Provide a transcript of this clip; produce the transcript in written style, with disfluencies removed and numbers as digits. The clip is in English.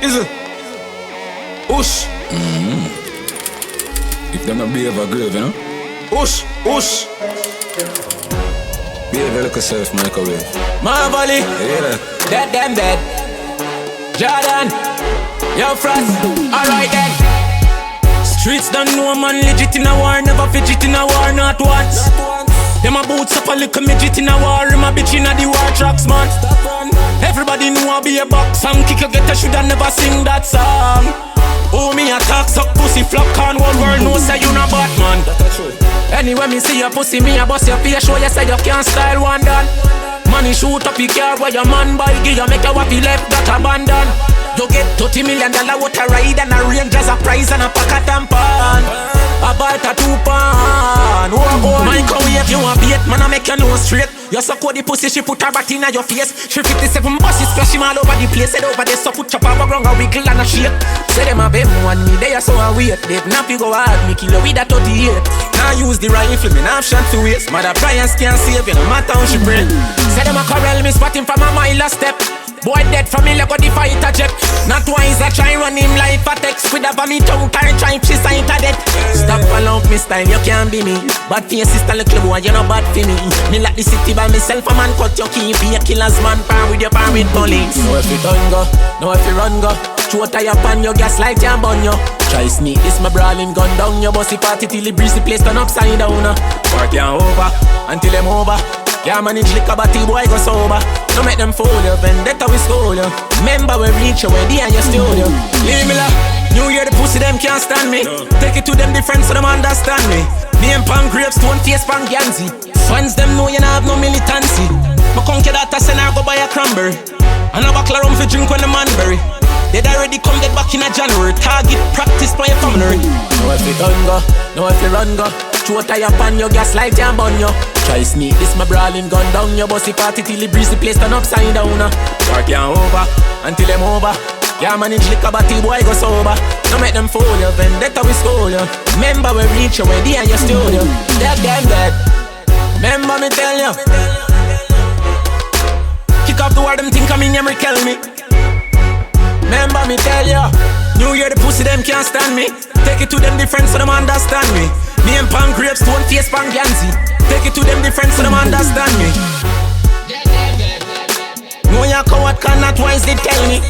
Is it? Ush. If them not behave a grave, you know? Ush. Ush. Behave a little self microwave. Marvally. Yeah. Dead them dead. Jordan. Yo Frost. Alright then. Streets don't know man legit in a war. Never fidget in a war, not once. Them a boots up a little midget in a war. Him a bitch in a the war tracks, man. Everybody know I be a box. Some kicker get a shoulda never sing that song. Oh, me a talk, suck pussy, flop can. One world know say you not bad, man. Anyway, me see your pussy, me a bust your face. Show you say you can't style one done. Money shoot up your car where your man buy. Give you make your waffy left that abandon. You get $30 million what a ride and a range as a prize and a pack of tampon. A bite a 2 pound. Oh, microwave you a bait, man I make your nose straight. You suck out the pussy, she put her back in your face. She 57 buses, splash him all over the place. Head over there, so put chop over ground, a wiggle and a shake. Say them a bem one me, they are so a wait. They not fi go hard, me kill her with a 38. Now use the rifle, me not shot to waste. Mother Brian's can't save you, no matter how she bring. Say them a corral, me spot him from a mile a step. Boy dead familiar got the fighter jet. Not wise I try run him like a text. With a vomit tongue car try she sign to death. Stop along me style, you can't be me. Bad for your sister little boy, you not bad for me. Me like the city by myself, a man cut your key. Be a killer's man, par with your par with police. Know if you done go, know if you run go. Throw a tire pan your gas light and burn you. Try sneak this my brawling gun down. Your bossy party till the breeze the place turn upside down. Work you over, until them over. Can't manage liquor but the boy go sober. Don't make them fool you, vendetta we stole you. Remember we reach you, where they and your studio. Leave me la, New Year the pussy them can't stand me. Take it to them different so them understand me. Name pan grapes, stone face pan Ganzi. Fans them know you not have no militancy. My conquer that I send her go buy a cranberry. And a buckle rum for drink when the man bury. They already come dead back in a January. Target practice by your family. Know if you done go, know if you run go. Throw a tire pan your gas light and burn you. Try sneak this my brawling gun down. Your bossy party till the breeze the place turn upside down. Work you over, until them over. Can't manage liquor but the boy go sober. Don't make them fool you, vendetta we stole you. Remember we reach you, where they and your studio. Dead them dead. Remember me tell you. Kick off the word them think I'm in Emery kill me. Remember me tell ya, New Year the pussy them can't stand me. Take it to them different so them understand me. Name pan grapes, stone face pan Ganzi. Take it to them different so them understand me. No ya coward cannot wise they tell me.